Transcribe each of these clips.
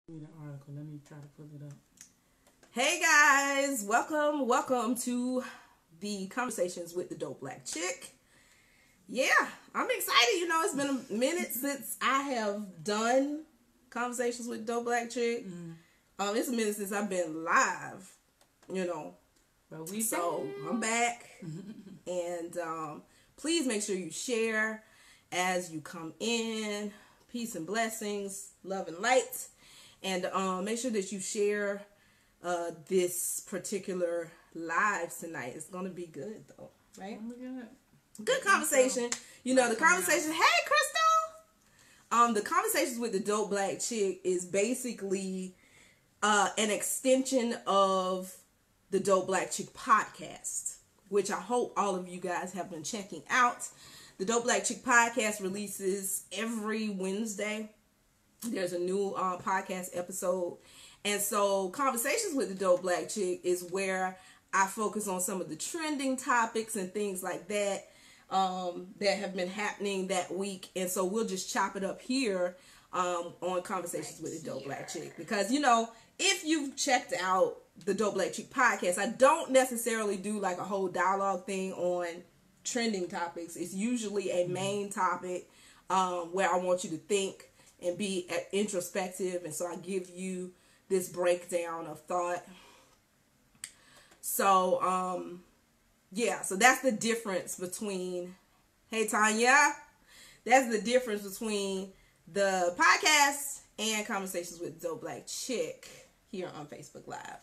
Me the article. Let me try to pull it up. Hey guys, welcome to the Conversations with the Dope Black Chick. Yeah, I'm excited. You know, it's been a minute since I have done Conversations with the Dope Black Chick. It's a minute since I've been live. You know, But I'm back, and please make sure you share as you come in. Peace and blessings, love and light. And make sure that you share this particular live tonight. It's going to be good, though, right? Oh my God. Good conversation. You know, the conversation, hey, Crystal! The Conversations with the Dope Black Chick is basically an extension of the Dope Black Chick podcast, which I hope all of you guys have been checking out. The Dope Black Chick podcast releases every Wednesday. There's a new podcast episode. And so Conversations with the Dope Black Chick is where I focus on some of the trending topics and things like that that have been happening that week. And so we'll just chop it up here on Conversations with the Dope Black Chick. Because, you know, if you've checked out the Dope Black Chick podcast, I don't necessarily do like a whole dialogue thing on trending topics. It's usually a main topic where I want you to think and be introspective, and so I give you this breakdown of thought. So so that's the difference between, hey Tanya, that's the difference between the podcast and Conversations with Dope Black Chick here on Facebook Live.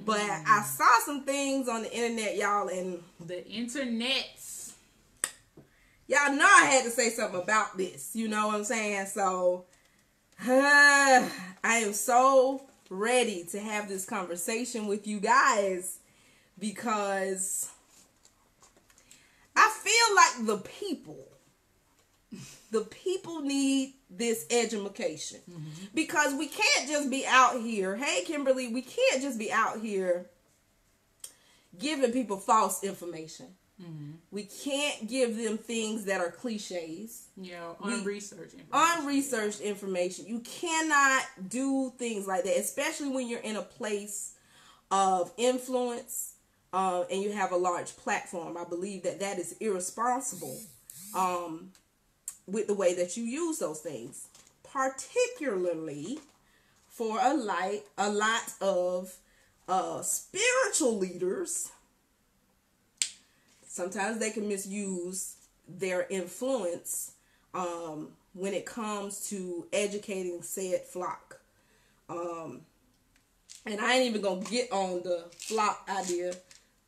But I saw some things on the internet, y'all, and The internet. y'all know I had to say something about this. You know what I'm saying? So, I am so ready to have this conversation with you guys because I feel like the people need this education. Because we can't just be out here. Hey, Kimberly, we can't just be out here giving people false information. We can't give them things that are cliches. Yeah, unresearched information. Unresearched information. You cannot do things like that, especially when you're in a place of influence and you have a large platform. I believe that is irresponsible with the way that you use those things, particularly for a lot of spiritual leaders. Sometimes they can misuse their influence when it comes to educating said flock. And I ain't even going to get on the flock idea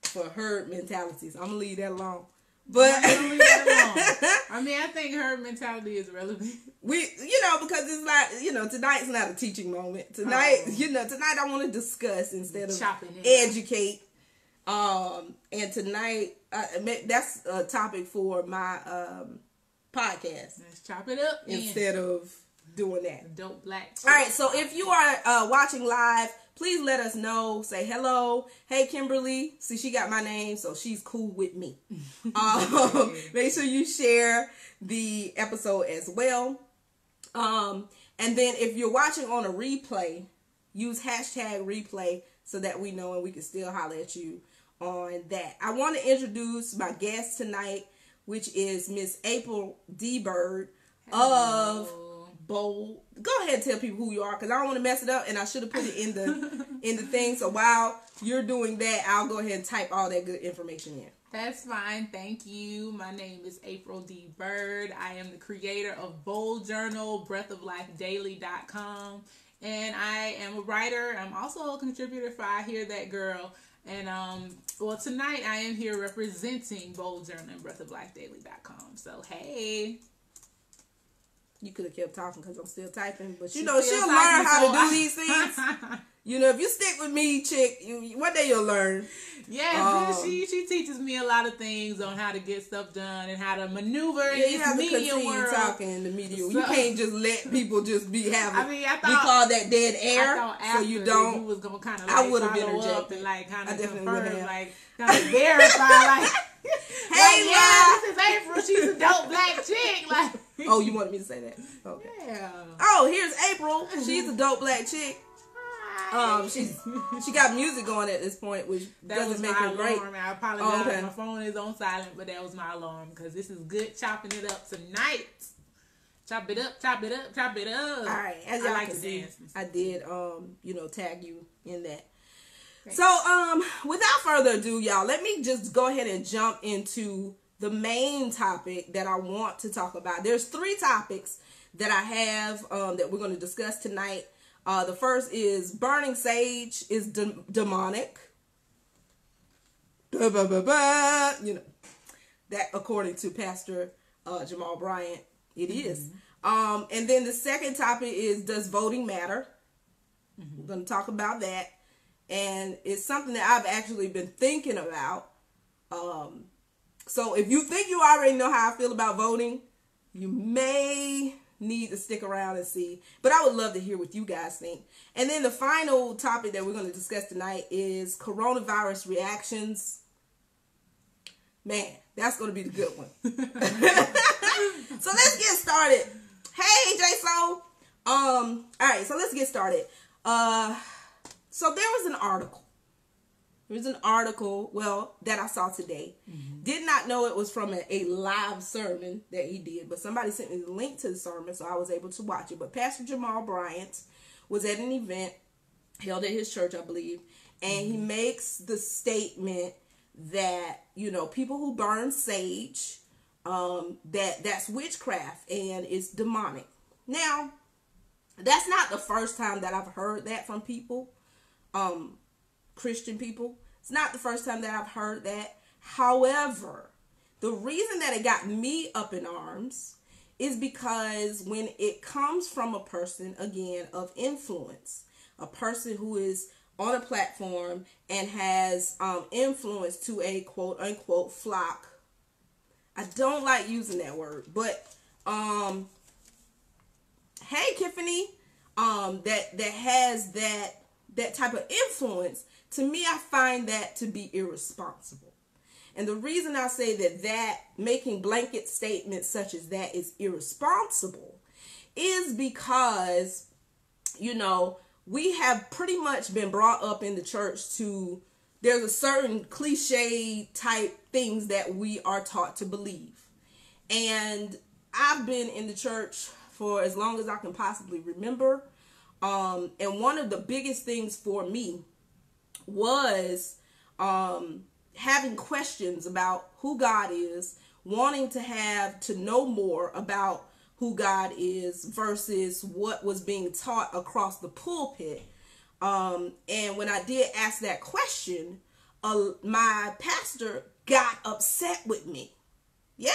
for herd mentalities. I'm going to leave that alone. But I mean, I think herd mentality is relevant. Because it's not, tonight's not a teaching moment. Tonight, tonight I want to discuss instead of educate. And tonight, that's a topic for my podcast. Let's chop it up instead of doing that. Dope Black. All right, so if you are watching live, please let us know. Say hello. Hey, Kimberly. See, she got my name, so she's cool with me. Make sure you share the episode as well. And then if you're watching on a replay, use hashtag replay so that we know and we can still holler at you on that. I want to introduce my guest tonight, which is Miss April D. Bird of Bold. Go ahead and tell people who you are, because I don't want to mess it up, and I should have put it in the thing. So while you're doing that, I'll go ahead and type all that good information in. That's fine. Thank you. My name is April D. Bird. I am the creator of Bold Journal, breathoflifedaily.com. And I am a writer. I'm also a contributor for I Hear That Girl. And, tonight I am here representing Bold Journal and breathoflifedaily.com. So, hey. You could have kept talking because I'm still typing. But, she'll learn how to do these things. If you stick with me, chick, one day you'll learn. Yeah, she teaches me a lot of things on how to get stuff done and how to maneuver in this media world. Talking in the media. So, you can't just let people just be having. We call that dead air. So you don't. You was gonna kind of I would have follow interjected. up and kind of confirm, kind of verify. Hey, Hey, yeah, this is April. She's a dope black chick. Like, oh, you wanted me to say that? Okay. Yeah. Oh, here's April. She's a dope black chick. She got music going at this point, which doesn't make her great. I apologize. My phone is on silent, but that was my alarm because this is good chopping it up tonight. Chop it up, chop it up, chop it up. All right, as y'all like can to see, dance. I did, tag you in that. Thanks. So, without further ado, y'all, let me just go ahead and jump into the main topic that I want to talk about. There's 3 topics that I have that we're going to discuss tonight. The first is burning sage is demonic. You know, that according to Pastor Jamal Bryant, it is. And then the second topic is, does voting matter? We're going to talk about that. And it's something that I've actually been thinking about. So if you think you already know how I feel about voting, you may need to stick around and see. But I would love to hear what you guys think. And then the final topic that we're going to discuss tonight is coronavirus reactions. Man, that's going to be the good one. So let's get started. Hey, J-So. All right, so let's get started. So there was an article. There's an article, that I saw today. Did not know it was from a live sermon that he did, but somebody sent me the link to the sermon, so I was able to watch it. But Pastor Jamal Bryant was at an event held at his church, I believe, and he makes the statement that, people who burn sage, that's witchcraft and it's demonic. Now, that's not the first time that I've heard that from people. Christian people. It's not the first time that I've heard that. However, the reason that it got me up in arms is because when it comes from a person, again, of influence, a person who is on a platform and has influence to a quote unquote flock. I don't like using that word, but hey, Tiffany, that has that type of influence. To me, I find that to be irresponsible. And the reason I say that making blanket statements such as that is irresponsible is because, we have pretty much been brought up in the church to, there's a certain cliche type things that we are taught to believe. And I've been in the church for as long as I can possibly remember. And one of the biggest things for me was having questions about who God is, wanting to know more about who God is versus what was being taught across the pulpit. And when I did ask that question, my pastor got upset with me. Yeah.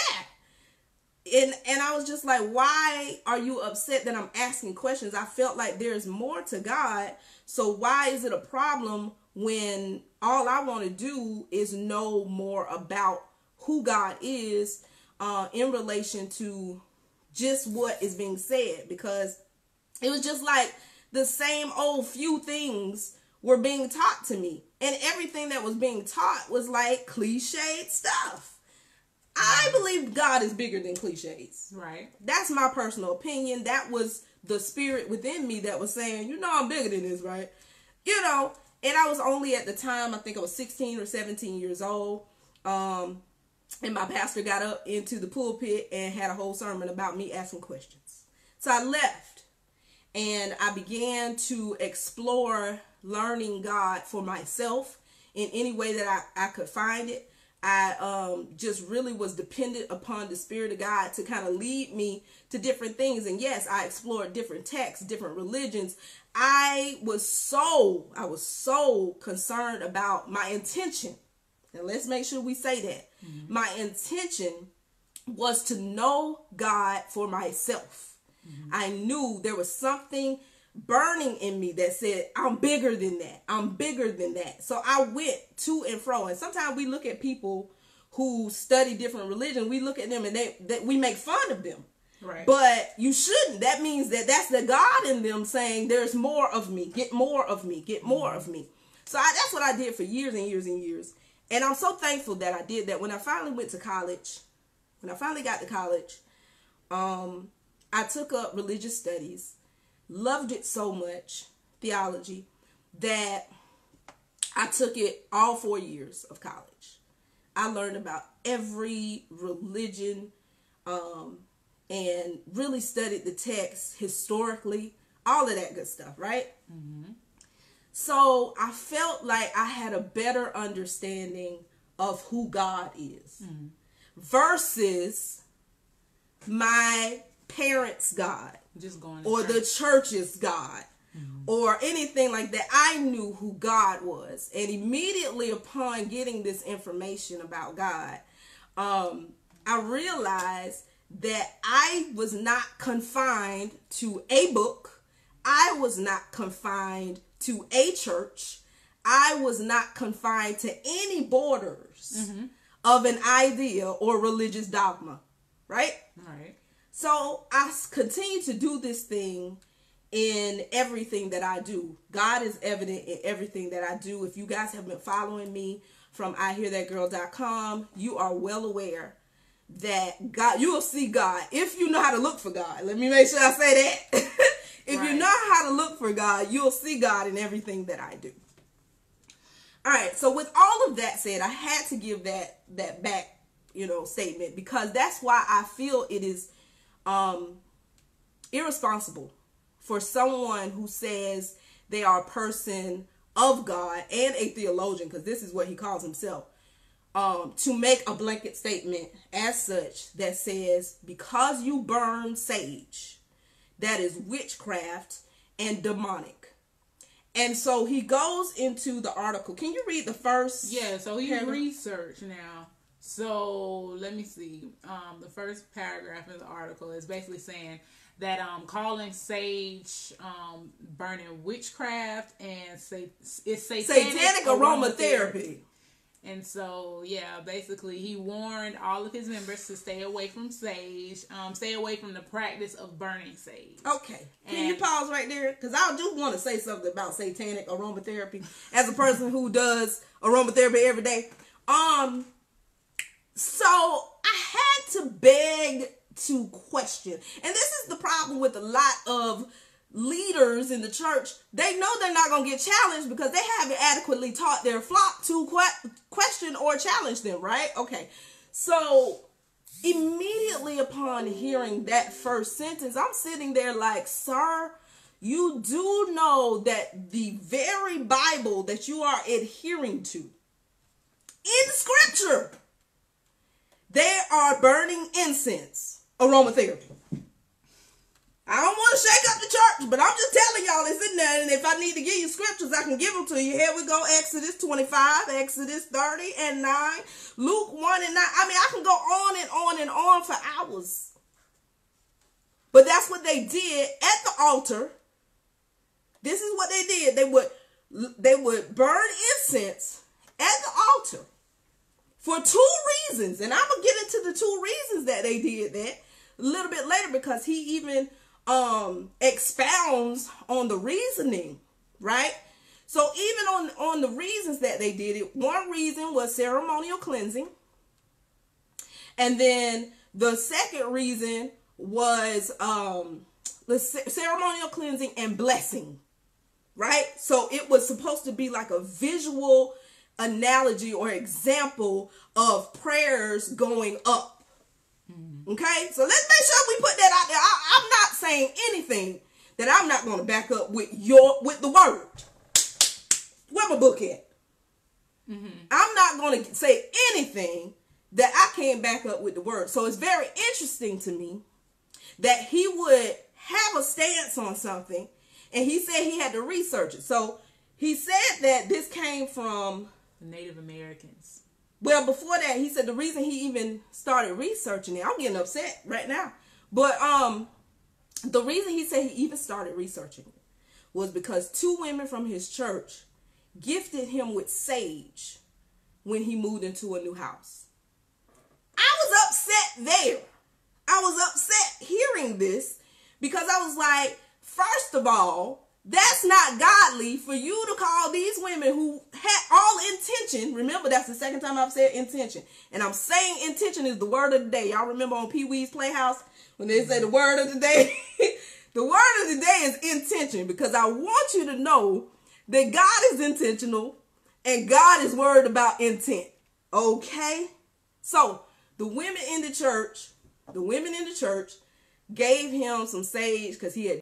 And I was just like, why are you upset that I'm asking questions? I felt like there's more to God. So why is it a problem when all I want to do is know more about who God is in relation to just what is being said? Because it was just like the same old few things were being taught to me. And everything that was being taught was like cliched stuff. I believe God is bigger than cliches. Right. That's my personal opinion. That was the spirit within me that was saying, I'm bigger than this, right? And I was only at the time, I think I was 16 or 17 years old. And my pastor got up into the pulpit and had a whole sermon about me asking questions. So I left and I began to explore learning God for myself in any way that I could find it. I just really was dependent upon the Spirit of God to kind of lead me to different things. And yes, I explored different texts, different religions. I was so concerned about my intention. And let's make sure we say that. Mm-hmm. My intention was to know God for myself. Mm-hmm. I knew there was something burning in me that said, I'm bigger than that. I'm bigger than that. So I went to and fro. And sometimes we look at people who study different religions. We look at them and we make fun of them. Right. But you shouldn't. That means that's the God in them saying, there's more of me. Get more of me. Get more of me. So that's what I did for years and years and years. And I'm so thankful that I did that. When I finally went to college, when I finally got to college, I took up religious studies, loved it so much, theology, that I took it all 4 years of college. I learned about every religion, and really studied the text historically, all of that good stuff, right? Mm-hmm. So I felt like I had a better understanding of who God is, versus my parents' God, just going or the church's God, or anything like that. I knew who God was. And immediately upon getting this information about God, I realized that I was not confined to a book. I was not confined to a church. I was not confined to any borders of an idea or religious dogma, right? Right. So I continue to do this thing in everything that I do. God is evident in everything that I do. If you guys have been following me from IHearThatGirl.com, you are well aware that God, you will see God if you know how to look for God. Let me make sure I say that. If you know how to look for God, you'll see God in everything that I do. All right. So with all of that said, I had to give that back, statement, because that's why I feel it is irresponsible for someone who says they are a person of God and a theologian, because this is what he calls himself, to make a blanket statement as such that says, because you burn sage, that is witchcraft and demonic. And so he goes into the article. Can you read the first? Yeah, so he researched now. So let me see. The first paragraph in the article is basically saying that calling sage burning witchcraft and it's satanic aromatherapy. And so, yeah, basically he warned all of his members to stay away from sage, stay away from the practice of burning sage. Okay. Can you pause right there? Because I do want to say something about satanic aromatherapy as a person who does aromatherapy every day. So I had to beg to question. And this is the problem with a lot of leaders in the church. They know they're not going to get challenged because they haven't adequately taught their flock to question or challenge them, right? Okay. So immediately upon hearing that first sentence, I'm sitting there like, sir, you do know that the very Bible that you are adhering to, in scripture, they are burning incense aromatherapy. I don't want to shake up the church, but I'm just telling y'all it's in there. And if I need to give you scriptures, I can give them to you. Here we go. Exodus 25, Exodus 30 and 9, Luke 1 and 9. I mean, I can go on and on and on for hours. But that's what they did at the altar. This is what they did. They would burn incense at the altar for 2 reasons. And I'm going to get into the 2 reasons that they did that a little bit later, because he even expounds on the reasoning, right? So even on the reasons that they did it, one reason was ceremonial cleansing, and then the second reason was the ceremonial cleansing and blessing, right? So it was supposed to be like a visual analogy or example of prayers going up. Okay, so let's make sure we put that out there. I'm not saying anything that I'm not going to back up with the word. Where my book at? I'm not going to say anything that I can't back up with the word. So it's very interesting to me that he would have a stance on something, and he said he had to research it. So he said that this came from Native Americans. Well, before that, he said the reason he even started researching it, I'm getting upset right now, but the reason he said he even started researching it was because 2 women from his church gifted him with sage when he moved into a new house. I was upset there. I was upset hearing this because I was like, first of all, that's not godly for you to call these women who had all intention. Remember, that's the second time I've said intention. And I'm saying intention is the word of the day. Y'all remember on Pee Wee's Playhouse when they say the word of the day? The word of the day is intention, because I want you to know that God is intentional and God is worried about intent. Okay? So the women in the church gave him some sage because he had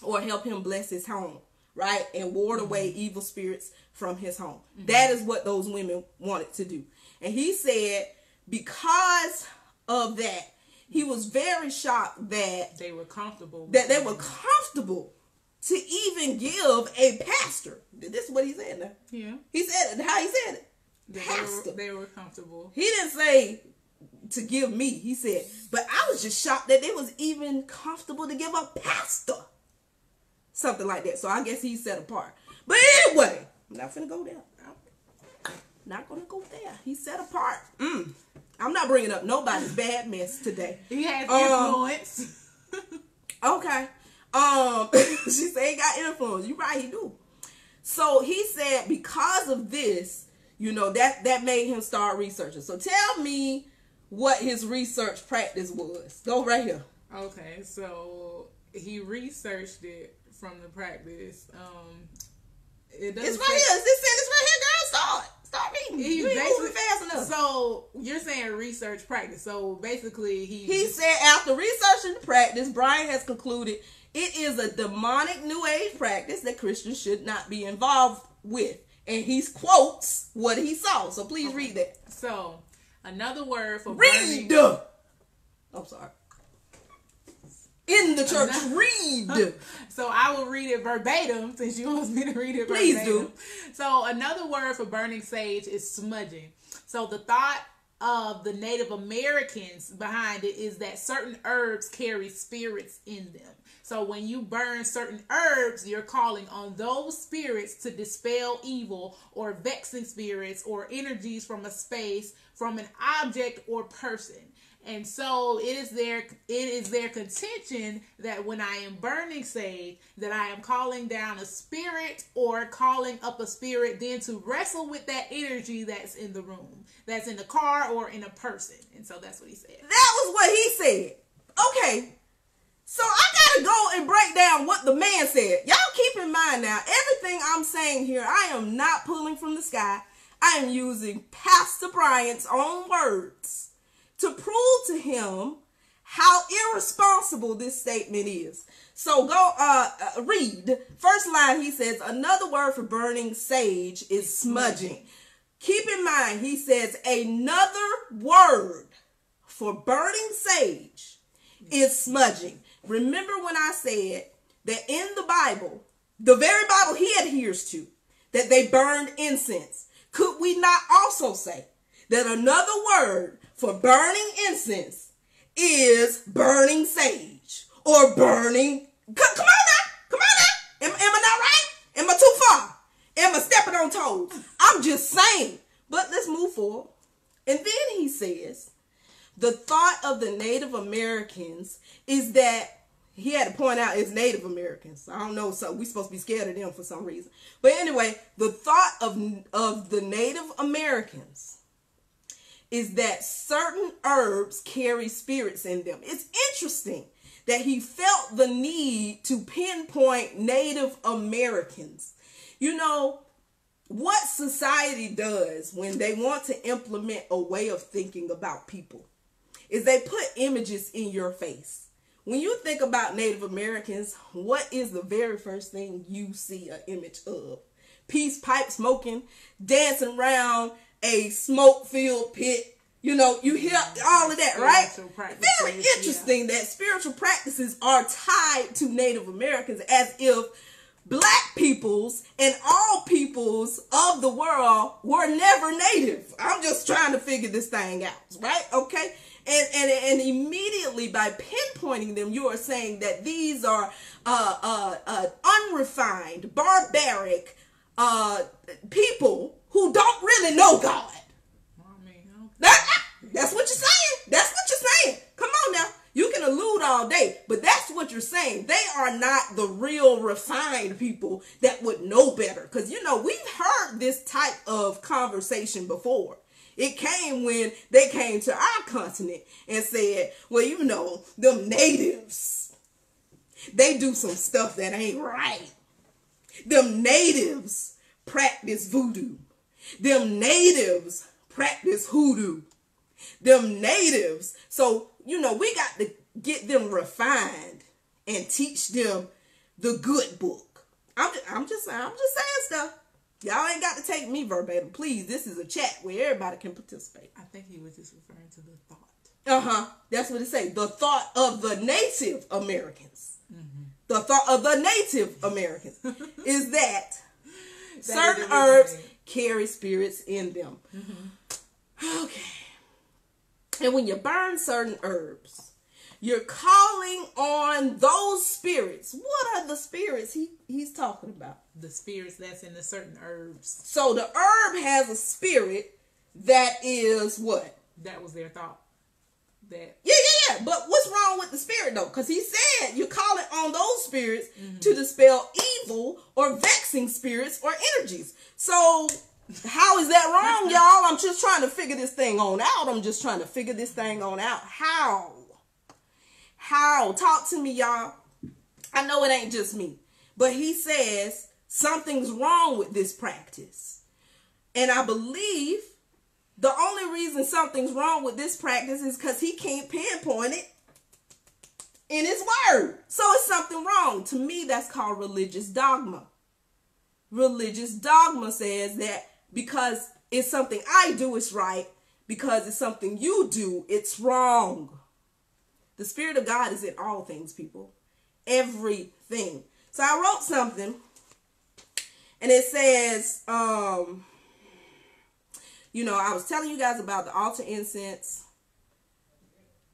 or help him bless his home, right? And ward away evil spirits from his home. That is what those women wanted to do. And he said because of that, he was very shocked that they were comfortable. To even give a pastor. This is what he said now. Yeah. He said it, how he said it. Pastor. They were comfortable. He didn't say to give me. He said, but I was just shocked that they was even comfortable to give a pastor something like that. So I guess he's set apart. But anyway, I'm not finna go there. Not gonna go there. He's set apart. I'm not bringing up nobody's bad mess today. He has influence. Okay. She said he got influence. You're right, he do. So he said because of this, you know, that made him start researching. So tell me what his research practice was. Go right here. Okay, so he researched it from the practice. It's right here. This sentence right here, girl. Start reading. You ain't moving fast enough. So you're saying research practice. So basically he said after researching the practice, Bryant has concluded it is a demonic new age practice that Christians should not be involved with. And he quotes what he saw. So please read that. So another word for read. I'm sorry. In the church, read. So I will read it verbatim since you want me to read it verbatim. Please do. So another word for burning sage is smudging. So the thought of the Native Americans behind it is that certain herbs carry spirits in them. So when you burn certain herbs, you're calling on those spirits to dispel evil or vexing spirits or energies from a space, from an object or person. And so it is their contention that when I am burning sage, that I am calling down a spirit or calling up a spirit, then to wrestle with that energy that's in the room, that's in the car or in a person. And so that's what he said. That was what he said. Okay. So I gotta go and break down what the man said. Y'all keep in mind now, everything I'm saying here, I am not pulling from the sky. I am using Pastor Bryant's own words to prove to him how irresponsible this statement is. So go read. First line, he says, another word for burning sage is smudging. Keep in mind, he says, another word for burning sage is smudging. Remember when I said that in the Bible, the very Bible he adheres to, that they burned incense. Could we not also say that another word for burning incense is burning sage or burning? Come on now. Am I not right? Am I too far? Am I stepping on toes? I'm just saying. But let's move forward. And then he says, the thought of the Native Americans is that, he had to point out it's Native Americans. I don't know, so we're supposed to be scared of them for some reason. But anyway, the thought of the Native Americans is that certain herbs carry spirits in them. It's interesting that he felt the need to pinpoint Native Americans. You know, what society does when they want to implement a way of thinking about people is they put images in your face. When you think about Native Americans, what is the very first thing you see an image of? Peace pipe smoking, dancing around a smoke-filled pit. You know, you hear all of that, right? Very interesting that spiritual practices are tied to Native Americans, as if Black peoples and all peoples of the world were never native. I'm just trying to figure this thing out, right? Okay? And immediately by pinpointing them, you are saying that these are unrefined, barbaric people who don't really know God. That's what you're saying. That's what you're saying. Come on now. You can allude all day, but that's what you're saying. They are not the real refined people that would know better. Because, you know, we've heard this type of conversation before. It came when they came to our continent and said, well, you know, them natives, they do some stuff that ain't right. Them natives practice voodoo. Them natives practice hoodoo. Them natives. So, you know, we got to get them refined and teach them the good book. I'm just saying stuff. Y'all ain't got to take me verbatim. Please, this is a chat where everybody can participate. I think he was just referring to the thought. Uh-huh. That's what it say. The thought of the Native Americans. Mm-hmm. The thought of the Native Americans is that certain herbs carry spirits in them. Mm-hmm. Okay. And when you burn certain herbs, you're calling on those spirits. What are the spirits he's talking about? The spirits that's in the certain herbs. So the herb has a spirit that is what? That was their thought. That. Yeah. But what's wrong with the spirit though? Because he said you're calling on those spirits to dispel evil or vexing spirits or energies. So how is that wrong, y'all? I'm just trying to figure this thing on out. How? Talk to me, y'all. I know it ain't just me. But he says something's wrong with this practice. And I believe the only reason something's wrong with this practice is because he can't pinpoint it in his word. So it's something wrong. To me, that's called religious dogma. Religious dogma says that because it's something I do, it's right. Because it's something you do, it's wrong. The Spirit of God is in all things, people. Everything. So I wrote something. And it says, you know, I was telling you guys about the altar incense.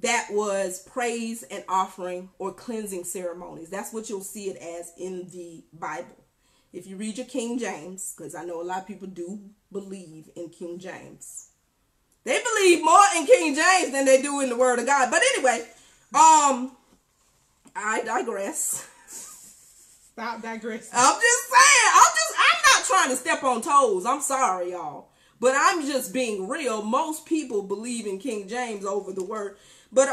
That was praise and offering or cleansing ceremonies. That's what you'll see it as in the Bible. If you read your King James, because I know a lot of people do believe in King James. They believe more in King James than they do in the Word of God. But anyway, I digress. Stop digressing. I'm just saying. I'm not trying to step on toes. I'm sorry, y'all. But I'm just being real. Most people believe in King James over the Word. But,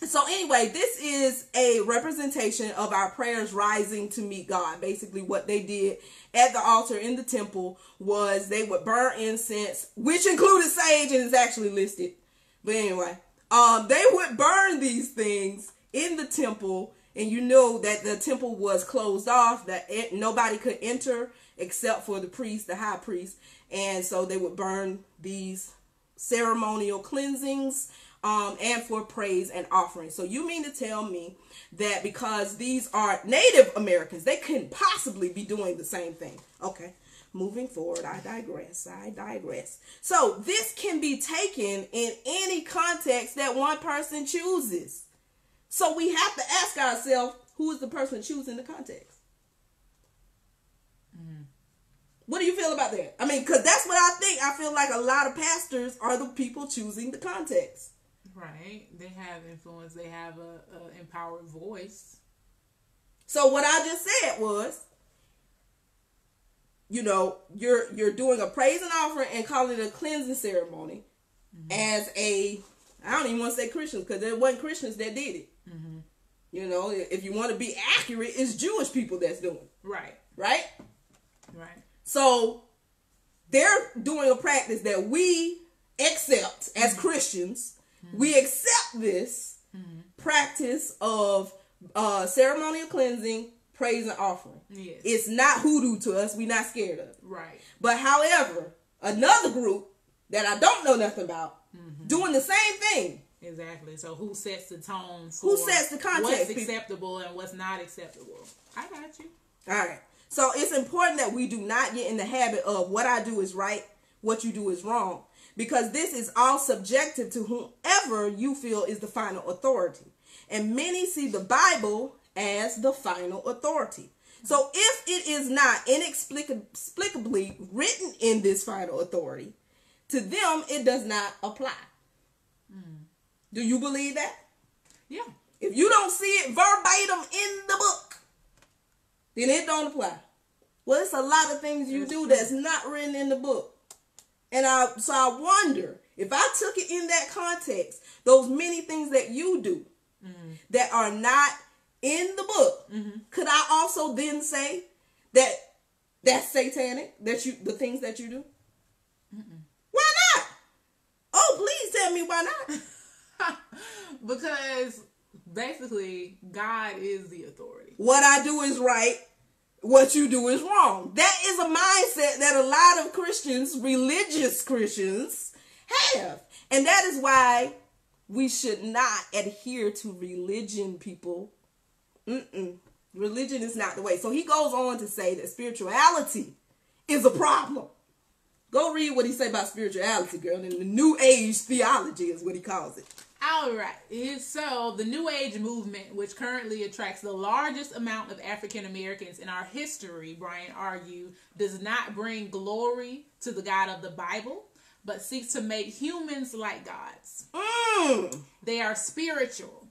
so anyway, this is a representation of our prayers rising to meet God. Basically what they did at the altar in the temple was they would burn incense, which included sage and is actually listed. But anyway, they would burn these things in the temple, and you know that the temple was closed off, that nobody could enter except for the priest, the high priest. And so they would burn these ceremonial cleansings and for praise and offering. So you mean to tell me that because these are Native Americans, they couldn't possibly be doing the same thing? Okay, moving forward, I digress. So this can be taken in any context that one person chooses. So we have to ask ourselves, who is the person choosing the context? What do you feel about that? I mean, because that's what I think. I feel like a lot of pastors are the people choosing the context. Right. They have influence. They have a empowered voice. So what I just said was, you know, you're doing a praise and offering and calling it a cleansing ceremony as I don't even want to say Christians, because there wasn't Christians that did it. Mm-hmm. You know, if you want to be accurate, it's Jewish people that's doing it. Right. Right? Right. So they're doing a practice that we accept as Christians. We accept this practice of ceremonial cleansing, praise, and offering. Yes. It's not hoodoo to us. We're not scared of it. Right. But however, another group that I don't know nothing about doing the same thing. Exactly. So who sets the tone for who sets the context? What's acceptable and what's not acceptable? I got you. All right. So it's important that we do not get in the habit of what I do is right, what you do is wrong. Because this is all subjective to whomever you feel is the final authority. And many see the Bible as the final authority. So if it is not inexplicably written in this final authority, to them it does not apply. Do you believe that? Yeah. If you don't see it verbatim in the book, then it don't apply. Well, it's a lot of things you do that's not written in the book. And so I wonder, if I took it in that context, those many things that you do that are not in the book, could I also then say that that's satanic, the things that you do? Why not? Oh, please tell me why not. Because basically, God is the authority. What I do is right. What you do is wrong. That is a mindset that a lot of Christians, religious Christians, have. And that is why we should not adhere to religion, people. Religion is not the way. So he goes on to say that spirituality is a problem. Go read what he say about spirituality, girl. And the New Age theology is what he calls it. All right. So the New Age movement, which currently attracts the largest amount of African Americans in our history, Bryant argued, does not bring glory to the God of the Bible, but seeks to make humans like gods. They are spiritual.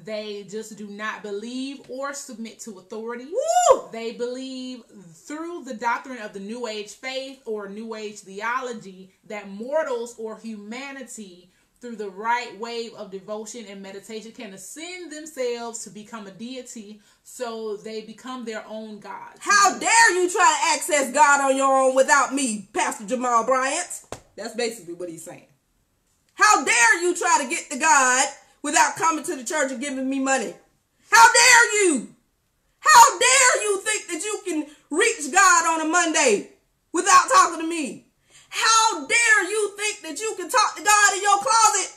They just do not believe or submit to authority. Woo! They believe through the doctrine of the New Age faith or New Age theology that mortals or humanity, through the right wave of devotion and meditation, can ascend themselves to become a deity, so they become their own gods. How dare you try to access God on your own without me, Pastor Jamal Bryant? That's basically what he's saying. How dare you try to get to God without coming to the church and giving me money? How dare you? How dare you think that you can reach God on a Monday without talking to me? How dare you think that you can talk to God in your closet?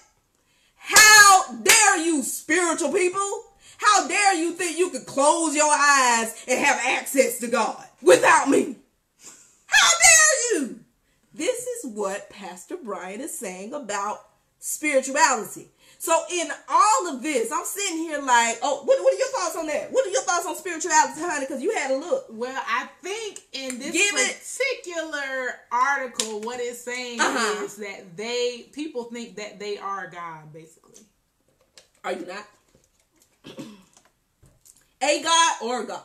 How dare you, spiritual people? How dare you think you can close your eyes and have access to God without me? How dare you? This is what Pastor Bryant is saying about spirituality. So in all of this, I'm sitting here like, oh, what are your thoughts on that? What are your thoughts on spirituality, honey? Because you had a look. Well, I think in this particular article, what it's saying is that people think that they are God, basically. Are you not? A God or God?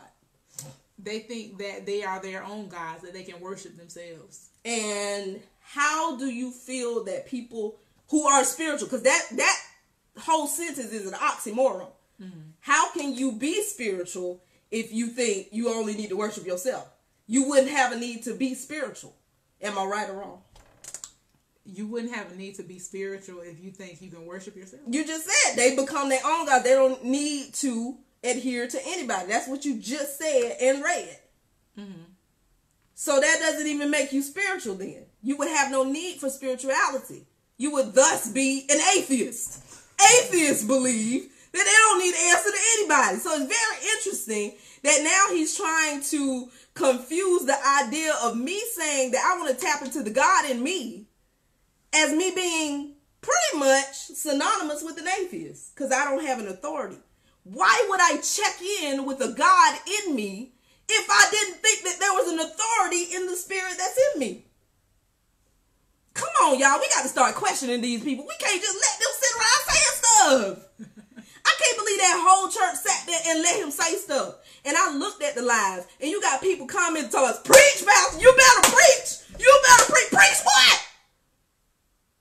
They think that they are their own gods, that they can worship themselves. And how do you feel that people who are spiritual, because that whole sentence is an oxymoron. How can you be spiritual if you think you only need to worship yourself? You wouldn't have a need to be spiritual. Am I right or wrong? You wouldn't have a need to be spiritual if you think you can worship yourself. You just said they become their own God. They don't need to adhere to anybody. That's what you just said and read. So that doesn't even make you spiritual then. You would have no need for spirituality. You would thus be an atheist. Atheists believe that they don't need to answer to anybody. So it's very interesting that now he's trying to confuse the idea of me saying that I want to tap into the God in me as me being pretty much synonymous with an atheist because I don't have an authority. Why would I check in with a God in me if I didn't think that there was an authority in the spirit that's in me? Come on, y'all. We got to start questioning these people. We can't just let them sit around saying stuff. I can't believe that whole church sat there and let him say stuff. And I looked at the live, and you got people commenting to us, preach, pastor, you better preach. You better preach. Preach what?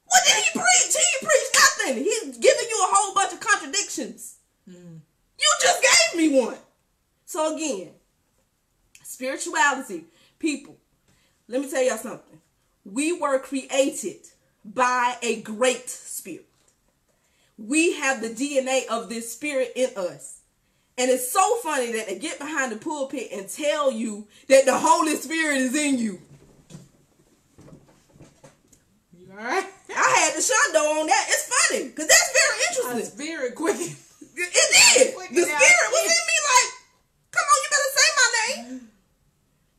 What did he preach? He didn't preach nothing. He's giving you a whole bunch of contradictions. You just gave me one. So again, spirituality, people, let me tell y'all something. We were created by a great spirit. We have the DNA of this spirit in us. And it's so funny that they get behind the pulpit and tell you that the Holy Spirit is in you. You all right? I had the shondo on that. It's funny because that's very interesting. My spirit quickened. It did. The spirit was in me like, come on, you better say my name.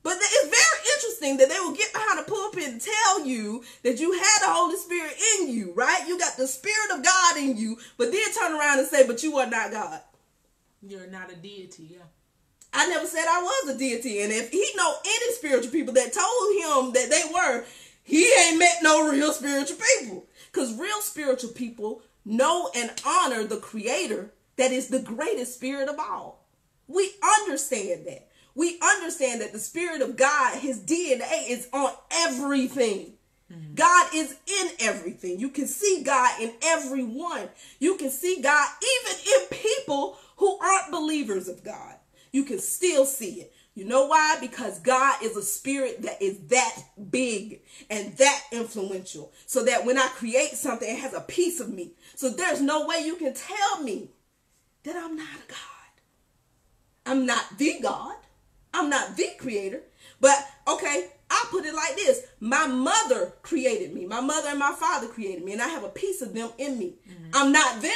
But it's very interesting that they will get behind the pulpit and tell you that you had the Holy Spirit in you, right? You got the Spirit of God in you, but then turn around and say, but you are not God. You're not a deity, yeah. I never said I was a deity. And if he know any spiritual people that told him that they were, he ain't met no real spiritual people. Because real spiritual people know and honor the Creator that is the greatest spirit of all. We understand that. We understand that the Spirit of God, his DNA is on everything. Mm-hmm. God is in everything. You can see God in everyone. You can see God even in people who aren't believers of God. You can still see it. You know why? Because God is a spirit that is that big and that influential. So that when I create something, it has a piece of me. So there's no way you can tell me that I'm not a God. I'm not the God. I'm not the creator. But, okay, I'll put it like this. My mother created me. My mother and my father created me. And I have a piece of them in me. Mm-hmm. I'm not them,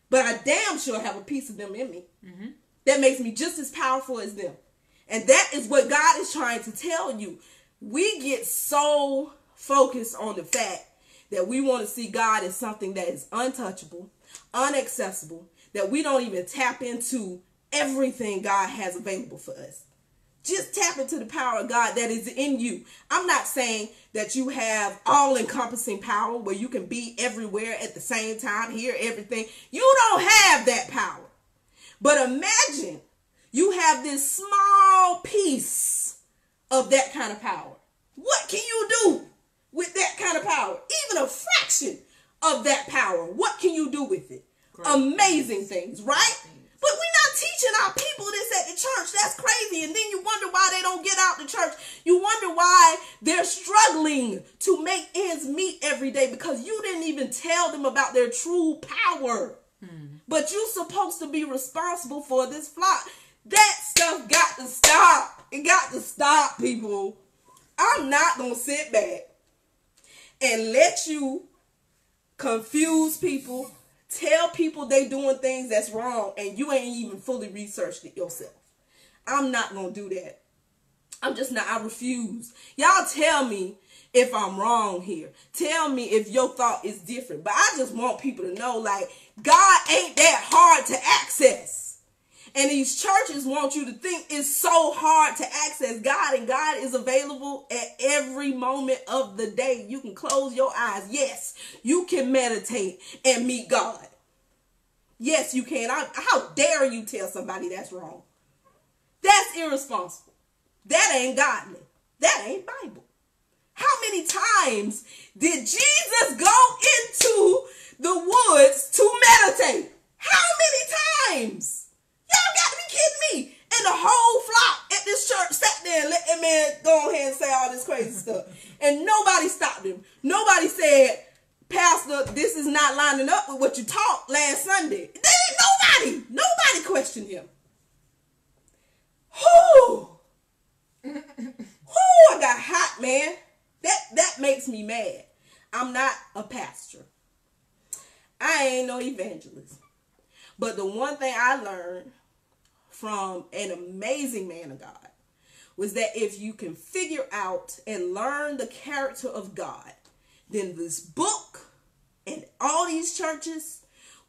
but I damn sure have a piece of them in me. Mm-hmm. That makes me just as powerful as them. And that is what God is trying to tell you. We get so focused on the fact that we want to see God as something that is untouchable, inaccessible, that we don't even tap into everything God has available for us. Just tap into the power of God that is in you. I'm not saying that you have all-encompassing power where you can be everywhere at the same time, hear everything. You don't have that power. But imagine you have this small piece of that kind of power. What can you do with that kind of power? Even a fraction of that power. What can you do with it? Great. Amazing things, right? But we're not teaching our people this at the church. That's crazy. And then you wonder why they don't get out the church. You wonder why they're struggling to make ends meet every day because you didn't even tell them about their true power. But you're supposed to be responsible for this flock. That stuff got to stop. It got to stop, people. I'm not going to sit back and let you confuse people, tell people they doing things that's wrong, and you ain't even fully researched it yourself. I'm not going to do that. I'm just not. I refuse. Y'all tell me if I'm wrong here. Tell me if your thought is different. But I just want people to know, like, God ain't that hard to access. And these churches want you to think it's so hard to access God, and God is available at every moment of the day. You can close your eyes. Yes, you can meditate and meet God. Yes, you can. How dare you tell somebody that's wrong? That's irresponsible. That ain't godly. That ain't Bible. How many times did Jesus go into the woods to meditate? How many times? Y'all got to be kidding me. And the whole flock at this church sat there and let that man go ahead and say all this crazy stuff. And nobody stopped him. Nobody said, Pastor, this is not lining up with what you taught last Sunday. Nobody questioned him. Whoo! I got hot, man. That makes me mad. I'm not a pastor. I ain't no evangelist. But the one thing I learned from an amazing man of God was that if you can figure out and learn the character of God, then this book and all these churches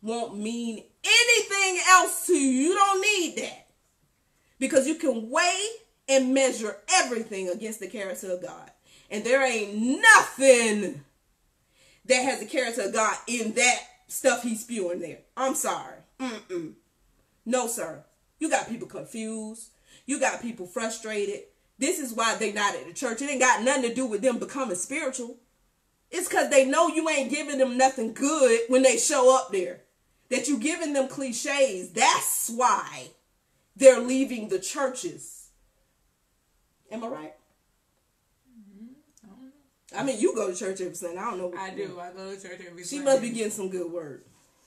won't mean anything else to you. You don't need that. Because you can weigh and measure everything against the character of God. And there ain't nothing that has the character of God in that stuff he's spewing there. I'm sorry. No, sir. You got people confused. You got people frustrated. This is why they not at the church. It ain't got nothing to do with them becoming spiritual. It's because they know you ain't giving them nothing good when they show up there. That you giving them cliches. That's why they're leaving the churches. Am I right? I mean, you go to church every Sunday. I don't know. I do. I go to church every Sunday. She must be getting some good word.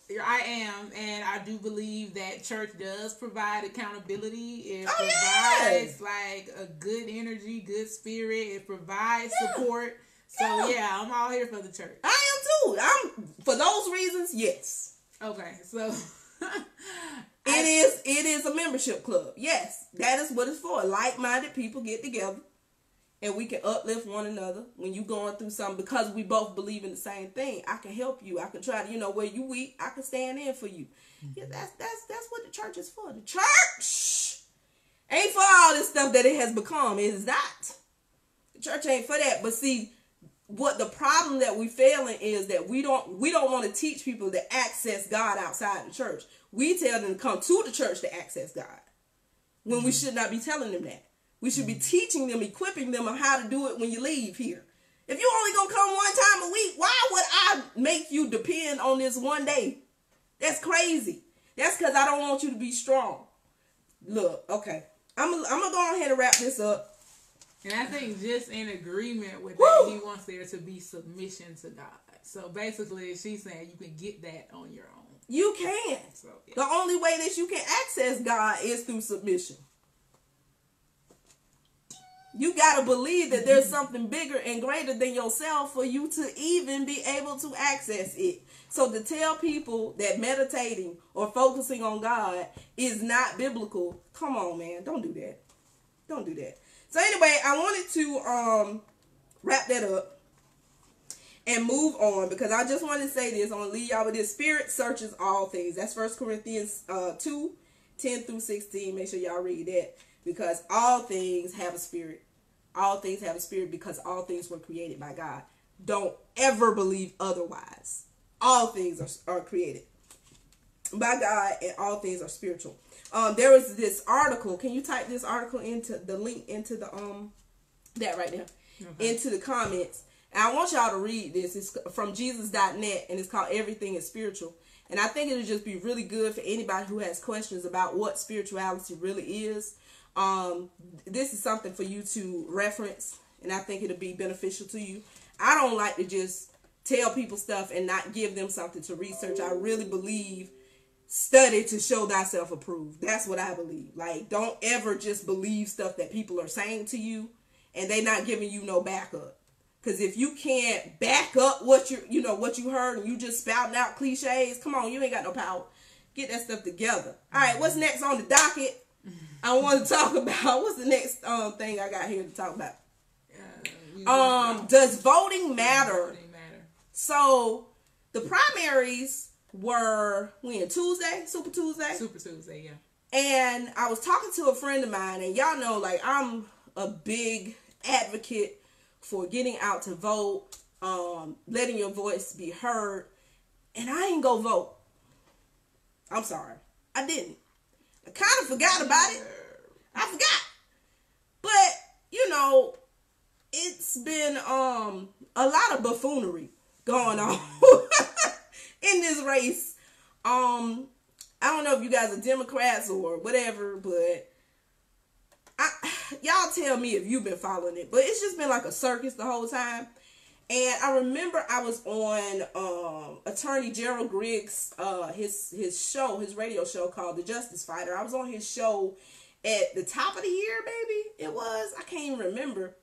I am, and I do believe that church does provide accountability. It provides yes. like a good energy, good spirit. It provides support. So yeah, I'm all here for the church. I am too. I'm for those reasons. Yes. Okay, so it is a membership club. Yes, that is what it's for. Like-minded people get together. And we can uplift one another when you going through something because we both believe in the same thing. I can help you. I can try to, where you weak, I can stand in for you. Yeah, that's what the church is for. The church ain't for all this stuff that it has become. It is not. The church ain't for that. But see, what the problem that we failing is that we don't want to teach people to access God outside the church. We tell them to come to the church to access God, when we should not be telling them that. We should be teaching them, equipping them on how to do it when you leave here. If you only gonna come one time a week, why would I make you depend on this one day? That's crazy. That's because I don't want you to be strong. Look, okay, I'm gonna go ahead and wrap this up. And I think just in agreement with that, he wants there to be submission to God. So basically, she's saying you can get that on your own. You can. So, yeah. The only way that you can access God is through submission. You got to believe that there's something bigger and greater than yourself for you to even be able to access it. So to tell people that meditating or focusing on God is not biblical, come on, man. Don't do that. Don't do that. So anyway, I wanted to wrap that up and move on, because I just want to say this. I'm going to leave y'all with this. Spirit searches all things. That's 1 Corinthians 2, 10 through 16. Make sure y'all read that, because all things have a spirit. All things have a spirit, because all things were created by God. Don't ever believe otherwise. All things are created by God, and all things are spiritual. There was this article. Can you type this article into the link into the that right there, into the comments? And I want y'all to read this. It's from Jesus.net, and it's called Everything is Spiritual. And I think it'll just be really good for anybody who has questions about what spirituality really is. This is something for you to reference, and I think it'll be beneficial to you. I don't like to just tell people stuff and not give them something to research. I really believe study to show thyself approved. That's what I believe. Like, don't ever just believe stuff that people are saying to you and they not giving you no backup. Because if you can't back up what you heard, and you just spouting out cliches, come on, you ain't got no power. Get that stuff together. All right, what's next on the docket? I want to talk about, what's the next thing I got here to talk about? Does voting matter? So the primaries were when? Tuesday? Super Tuesday? Super Tuesday, yeah. And I was talking to a friend of mine, and y'all know, like, I'm a big advocate for getting out to vote, letting your voice be heard. And I ain't go vote. I'm sorry. I didn't. I kind of forgot about it. I forgot. But, it's been a lot of buffoonery going on in this race. I don't know if you guys are Democrats or whatever, but y'all tell me if you've been following it. But it's just been like a circus the whole time. And I remember I was on Attorney Gerald Griggs' his show, his radio show called The Justice Fighter. I was on his show at the top of the year, maybe it was. I can't even remember.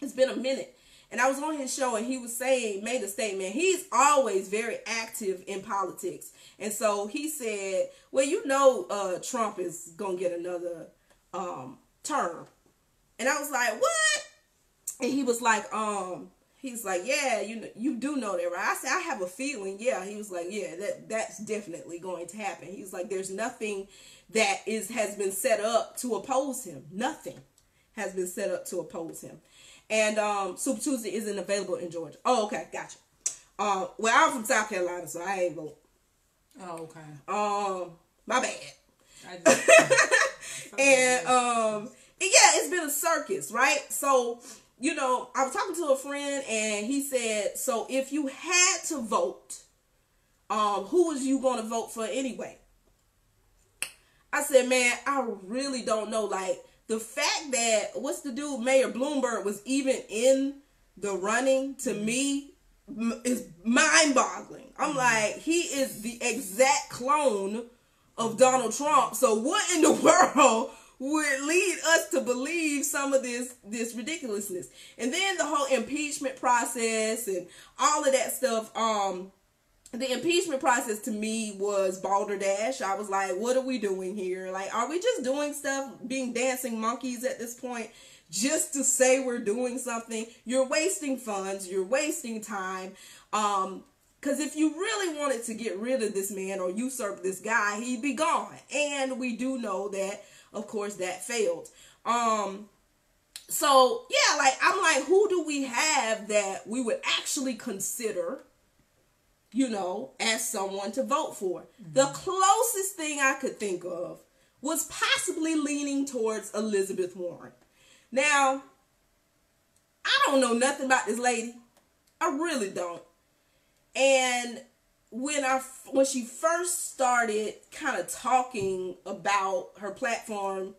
It's been a minute. And I was on his show, and he was made a statement. He's always very active in politics. And so he said, well, Trump is going to get another term. And I was like, what? And he was like, yeah, you do know that, right? I said, I have a feeling. Yeah. He was like, yeah, that's definitely going to happen. He was like, there's nothing that has been set up to oppose him. Nothing has been set up to oppose him. And Super Tuesday isn't available in Georgia. Oh, okay, gotcha. Well, I'm from South Carolina, so I ain't vote. Oh, okay. My bad. And yeah, it's been a circus, right? So, I was talking to a friend, and he said, so if you had to vote, who was you going to vote for anyway? I said, man, I really don't know. Like, the fact that, what's the dude, Mayor Bloomberg, was even in the running, to me, is mind-boggling. I'm like, he is the exact clone of Donald Trump. So what in the world would lead us to believe some of this ridiculousness? And then the whole impeachment process and all of that stuff. The impeachment process to me was balderdash. I was like, what are we doing here? Like, are we just doing stuff, being dancing monkeys at this point, just to say we're doing something? You're wasting funds. You're wasting time. Because if you really wanted to get rid of this man or usurp this guy, he'd be gone. And we do know that, of course, that failed. So yeah, like I'm like, who do we have that we would actually consider, as someone to vote for? Mm-hmm. The closest thing I could think of was possibly leaning towards Elizabeth Warren. Now, I don't know nothing about this lady. I really don't. And when she first started kind of talking about her platform,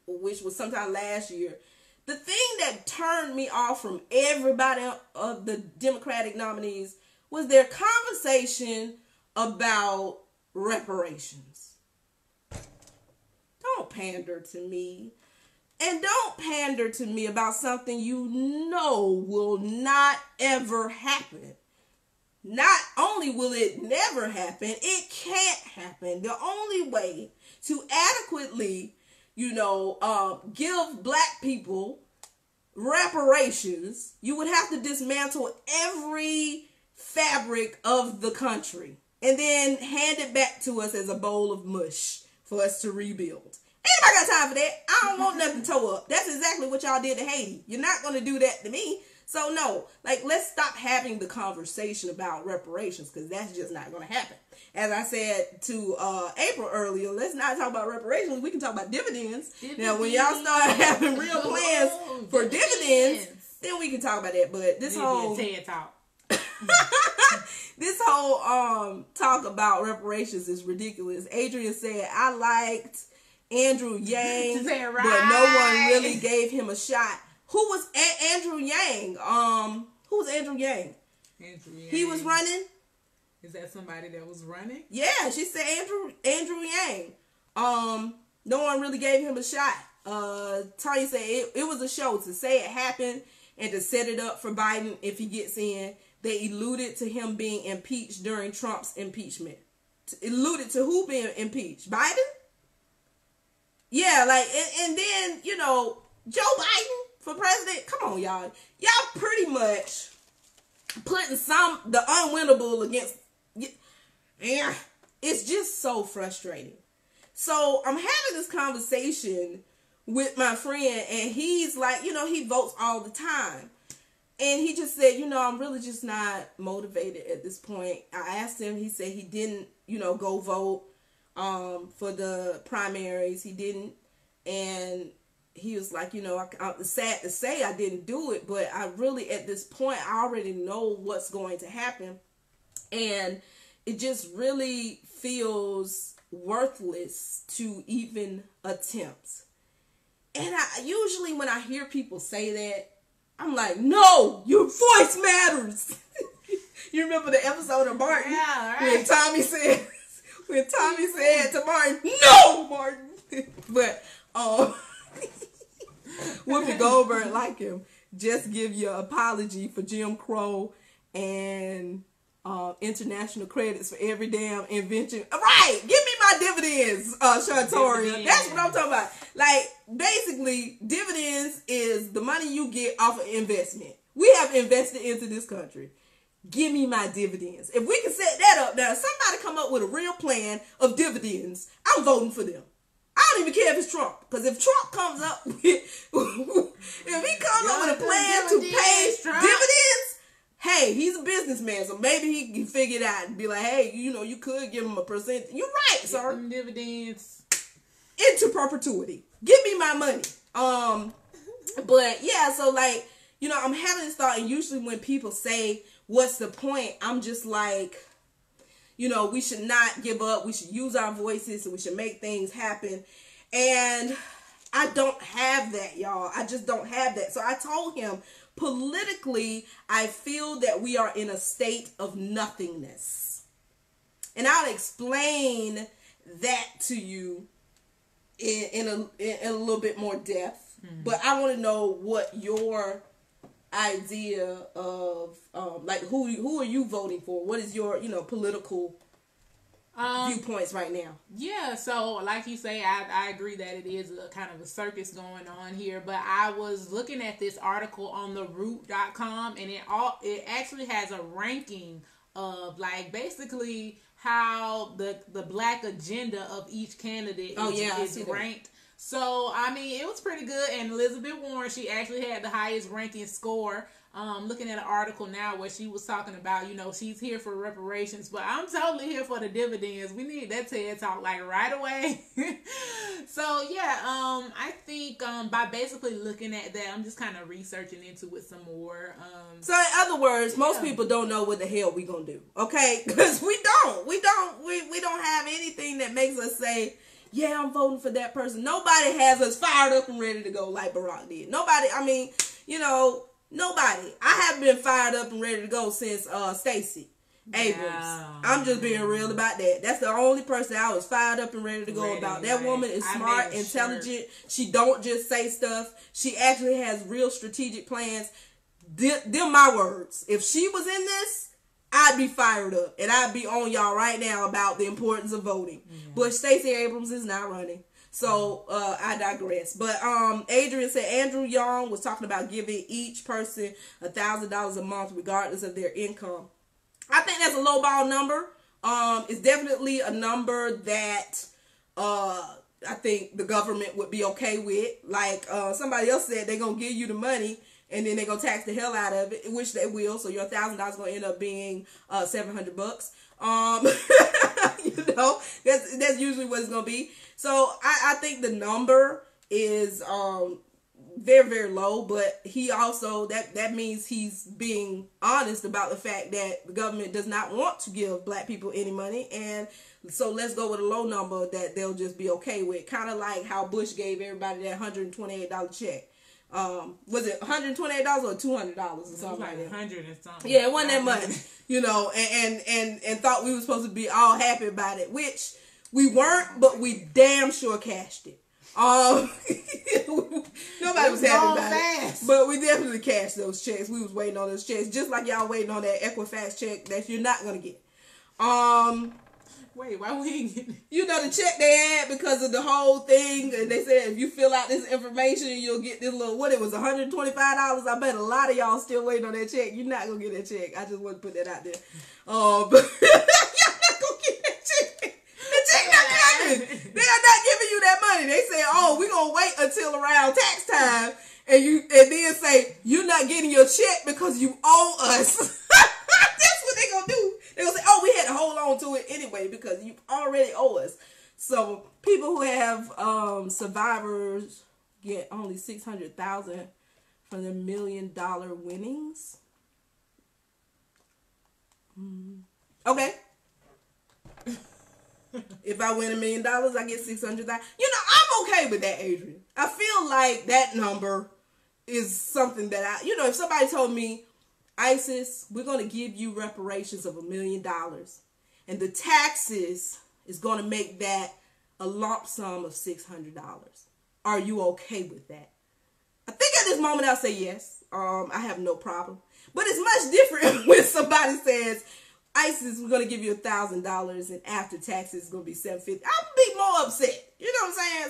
which was sometime last year, the thing that turned me off from everybody of the Democratic nominees was their conversation about reparations. Don't pander to me. And don't pander to me about something you know will not ever happen. Not only will it never happen, it can't happen. The only way to adequately, give black people reparations, you would have to dismantle every fabric of the country and then hand it back to us as a bowl of mush for us to rebuild. Ain't nobody got time for that. I don't want nothing tore up. That's exactly what y'all did to Haiti. You're not going to do that to me. So no, let's stop having the conversation about reparations, because that's just not going to happen. As I said to April earlier, let's not talk about reparations. We can talk about dividends. Now, when y'all start having real plans for dividends, then we can talk about that. But this whole TED talk. This whole talk about reparations is ridiculous. Adrian said, I liked Andrew Yang, but no one really gave him a shot. Who was Andrew Yang? Who was Andrew Yang? Andrew Yang. He was running. Is that somebody that was running? Yeah, she said Andrew Yang. No one really gave him a shot. Tanya said it was a show to say it happened and to set it up for Biden if he gets in. They alluded to him being impeached during Trump's impeachment. Alluded to who being impeached? Biden? Yeah, and then, Joe Biden for president. Come on, y'all. Y'all pretty much putting the unwinnable against. Yeah, it's just so frustrating. So I'm having this conversation with my friend, and he's like, he votes all the time. And he just said, I'm really just not motivated at this point. I asked him, he said he didn't, go vote for the primaries. He didn't. And he was like, I'm sad to say I didn't do it, but I really, at this point, I already know what's going to happen. And it just really feels worthless to even attempt. And I usually, when I hear people say that, I'm like, no, your voice matters. You remember the episode of Martin? Yeah, right. When Tommy said to Martin, no, Martin. But Whoopi Goldberg, like him, just give you an apology for Jim Crow and international credits for every damn invention. Right, give me my dividends, Shantoria. That's what I'm talking about. Basically, dividends is the money you get off of investment. We have invested into this country. Give me my dividends. If we can set that up now, somebody come up with a real plan of dividends, I'm voting for them. I don't even care if it's Trump, because if Trump comes up with, if he comes up with a plan to pay dividends, hey, he's a businessman, so maybe he can figure it out and be like, hey, you could give him a percent. You're right, sir. Dividends into perpetuity. Give me my money. But yeah, so I'm having this thought, and usually when people say, what's the point? I'm just like, we should not give up. We should use our voices, and we should make things happen. And I don't have that, y'all. I just don't have that. So I told him, politically, I feel that we are in a state of nothingness. And I'll explain that to you in a little bit more depth. Mm-hmm. But I want to know what your idea of who are you voting for? What is your political viewpoints right now? Yeah, so like you say, I agree that it is a kind of a circus going on here. But I was looking at this article on theroot.com, and it actually has a ranking of basically how the black agenda of each candidate is ranked. So, I mean, it was pretty good. And Elizabeth Warren, she actually had the highest ranking score. Looking at an article now where she was talking about, she's here for reparations, but I'm totally here for the dividends. We need that TED Talk like right away. So yeah, I think by basically looking at that, I'm just kind of researching into it some more. So in other words, most people don't know what the hell we gonna do, okay? Because we don't have anything that makes us say, yeah, I'm voting for that person. Nobody has us fired up and ready to go like Barack did. Nobody. I mean, nobody. I have been fired up and ready to go since Stacey Abrams. Yeah. I'm just being real about that. That's the only person I was fired up and ready to go about. That woman is smart, intelligent. She don't just say stuff. She actually has real strategic plans. Them my words. If she was in this, I'd be fired up. And I'd be on y'all right now about the importance of voting. Mm-hmm. But Stacey Abrams is not running. So, I digress. But, Adrian said Andrew Young was talking about giving each person $1,000 a month regardless of their income. I think that's a lowball number. It's definitely a number that, I think the government would be okay with. Like, somebody else said they're going to give you the money and then they're going to tax the hell out of it, which they will. So your $1,000 is going to end up being, $700. That's usually what it's going to be. So I think the number is, very, very low, but he also, that means he's being honest about the fact that the government does not want to give black people any money, and so let's go with a low number that they'll just be okay with. Kind of like how Bush gave everybody that $128 check. Was it $128 or $200 or something like that? 100 and something. Yeah, it wasn't that much, and thought we were supposed to be all happy about it, which we weren't, but we damn sure cashed it. Nobody was happy about it, but we definitely cashed those checks. We was waiting on those checks, just like y'all waiting on that Equifax check that you're not gonna get. Wait, why we ain't getting it? The check they had because of the whole thing, and they said if you fill out this information, you'll get this little, what it was, $125. I bet a lot of y'all still waiting on that check. You're not gonna get that check. I just want to put that out there. But y'all not gonna get that check. The check not coming. They are not giving you that money. They say, oh, we're gonna wait until around tax time, and then say you're not getting your check because you owe us. That's what they gonna do. They gonna say, oh, we had to hold on to it anyway because you already owe us. So people who have survivors get only $600,000 from the $1 million winnings. Okay. If I win $1 million, I get $600,000. I'm okay with that, Adrian. I feel like that number is something that if somebody told me, ISIS, we're going to give you reparations of $1 million, and the taxes is going to make that a lump sum of $600. Are you okay with that? I think at this moment I'll say yes. I have no problem. But it's much different when somebody says, ISIS, we're going to give you $1,000 and after taxes it's going to be $750. I'll be more upset. You know what I'm saying?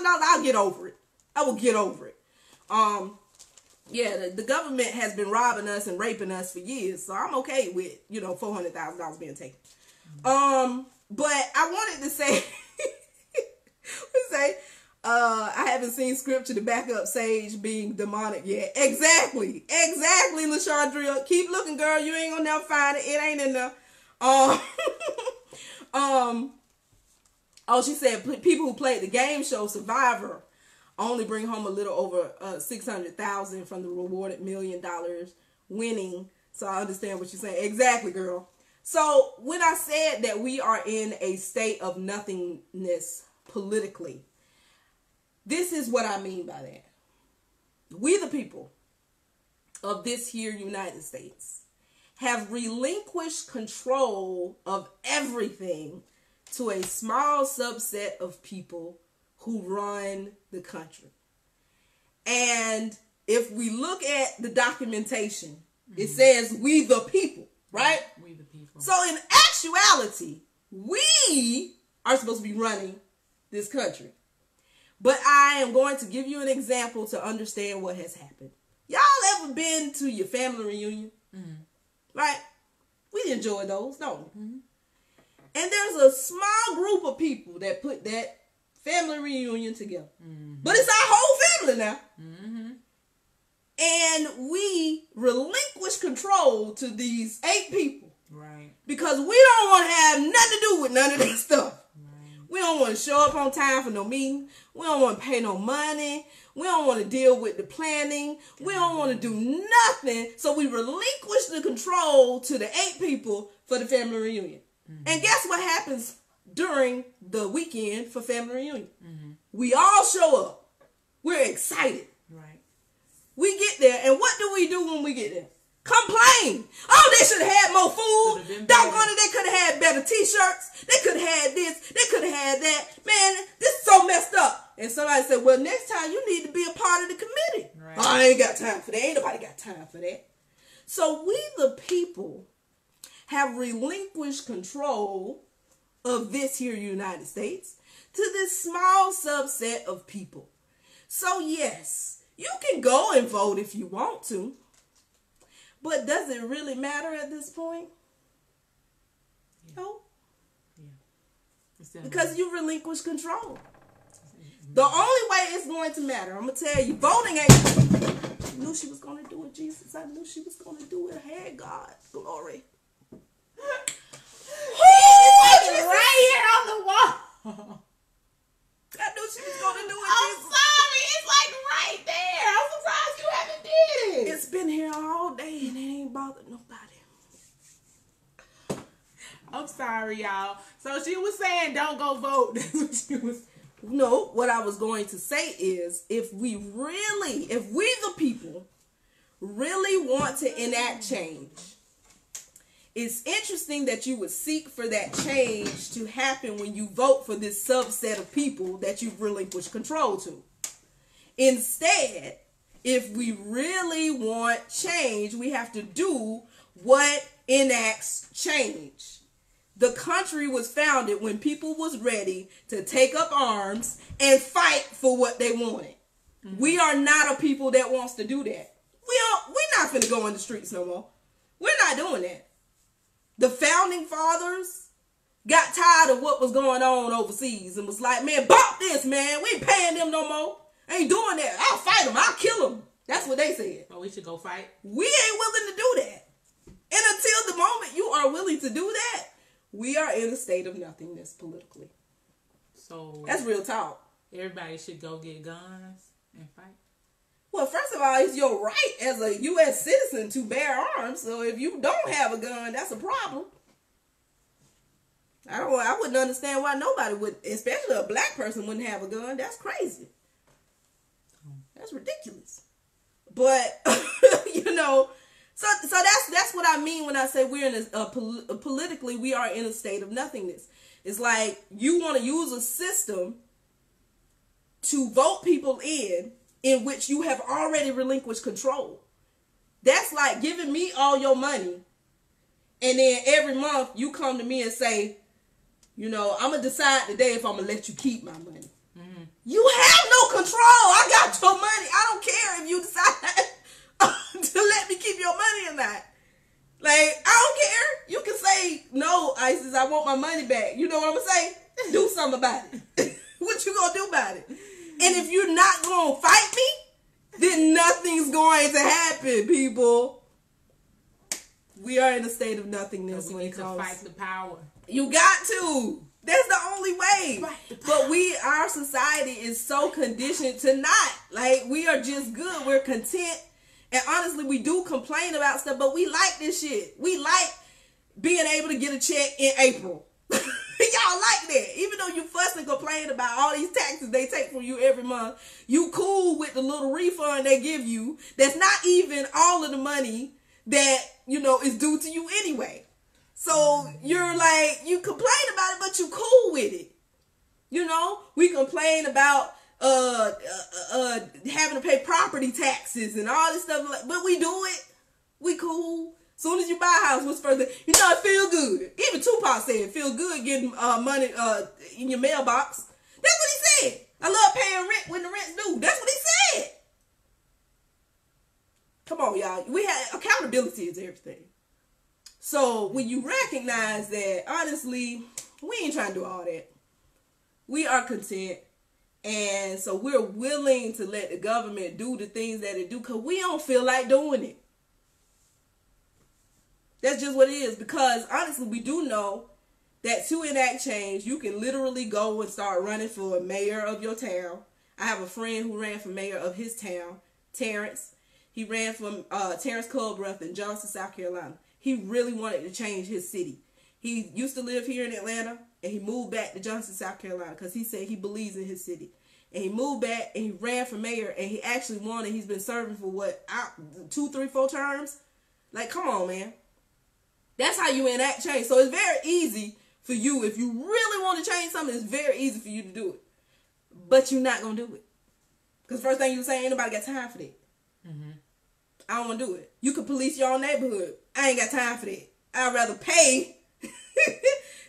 $600,000, I'll get over it. I will get over it. The government has been robbing us and raping us for years, so I'm okay with, $400,000 being taken. But I wanted to say, I haven't seen scripture to back up Sage being demonic yet. Exactly, LaShondria. Keep looking, girl. You ain't gonna never find it. It ain't in there. She said people who played the game show Survivor only bring home a little over $600,000 from the rewarded $1 million winning. So I understand what you're saying. Exactly, girl. So when I said that we are in a state of nothingness politically, this is what I mean by that. We the people of this here United States have relinquished control of everything to a small subset of people who run the country. And if we look at the documentation, it says we the people, right? We the people. So in actuality, we are supposed to be running this country. But I am going to give you an example to understand what has happened. Y'all ever been to your family reunion? Mm-hmm. Right? We enjoy those, don't we? Mm-hmm. And there's a small group of people that put that family reunion together. But it's our whole family now. And we relinquish control to these 8 people. Right. Because we don't want to have nothing to do with none of that stuff. Right. We don't want to show up on time for no meeting. We don't want to pay no money. We don't want to deal with the planning. We don't want to do nothing. So we relinquish the control to the 8 people for the family reunion. And guess what happens during the weekend for family reunion? We all show up. We're excited. Right. We get there, and what do we do when we get there? Complain. Oh, they should have had more food. Doggone it, they could have had better t-shirts. They could have had this. They could have had that. Man, this is so messed up. And somebody said, well, next time you need to be a part of the committee. Right. Oh, I ain't got time for that. Ain't nobody got time for that. So we, the people, have relinquished control of this here United States to this small subset of people. So yes, you can go and vote if you want to. But does it really matter at this point? Yeah. No. Yeah. Because you relinquish control. The only way it's going to matter, I'm going to tell you, voting ain't... I knew she was going to do it, Jesus. I knew she was going to do it. Hey, God. Glory. Right here on the wall. I knew she was going to do it, I'm Jesus. sorry. It's like right there. I'm surprised you haven't did it. It's been here all day and it ain't bothered nobody. I'm sorry, y'all. So she was saying don't go vote. That's what she was saying. No, what I was going to say is if we the people really want to enact change, it's interesting that you would seek for that change to happen when you vote for this subset of people that you've relinquished control to. Instead, if we really want change, we have to do what enacts change. The country was founded when people was ready to take up arms and fight for what they wanted. We are not a people that wants to do that. We're not finna go in the streets no more. We're not doing that. The founding fathers got tired of what was going on overseas and was like, man, bump this, man. We ain't paying them no more. Ain't doing that. I'll fight them. I'll kill them. That's what they said. Oh, we should go fight? We ain't willing to do that. And until the moment you are willing to do that, we are in a state of nothingness politically. So that's real talk. Everybody should go get guns and fight. Well, first of all, it's your right as a U.S. citizen to bear arms. So if you don't have a gun, that's a problem. I wouldn't understand why nobody would, especially a black person, wouldn't have a gun. That's crazy. That's ridiculous. But So that's what I mean when I say we're in politically we are in a state of nothingness. It's like you want to use a system to vote people in which you have already relinquished control. That's like giving me all your money, and then every month you come to me and say, I'm gonna decide today if I'm gonna let you keep my money. Mm-hmm. You have no control. I got your money. I don't care if you decide to let me keep your money or not. Like, I don't care. You can say, no, Isis, I want my money back. You know what I'm gonna say? Do something about it. What you gonna do about it? And if you're not gonna fight me, then nothing's going to happen, people. We are in a state of nothingness when it comes to fight the power. You got to. That's the only way. But our society is so conditioned to not. Like, we are just good. We're content. And honestly, we do complain about stuff, but we like this shit. We like being able to get a check in April. Y'all like that. Even though you fuss and complain about all these taxes they take from you every month, you cool with the little refund they give you. That's not even all of the money that, is due to you anyway. So you're like, you complain about it, but you cool with it. We complain about having to pay property taxes and all this stuff, but we do it. We cool. Soon as you buy a house, what's first thing? It feel good. Even Tupac said it feel good getting money in your mailbox. That's what he said. I love paying rent when the rent's due. That's what he said. Come on, y'all. Accountability is everything. So when you recognize that, honestly, we ain't trying to do all that. We are content. And so we're willing to let the government do the things that it do because we don't feel like doing it. That's just what it is. Because honestly, we do know that to enact change, you can literally go and start running for mayor of your town. I have a friend who ran for mayor of his town, Terrence. He ran from Terrence Culbreath in Johnson, South Carolina. He really wanted to change his city. He used to live here in Atlanta, and he moved back to Johnson, South Carolina, because he said he believes in his city. And he moved back, and he ran for mayor, and he actually won, and he's been serving for 2, 3, 4 terms? Like, come on, man. That's how you enact change. So it's very easy for you. If you really want to change something, it's very easy for you to do it. But you're not going to do it. Because first thing you say, ain't nobody got time for that. Mm-hmm. I don't want to do it. You can police your own neighborhood. I ain't got time for that. I'd rather pay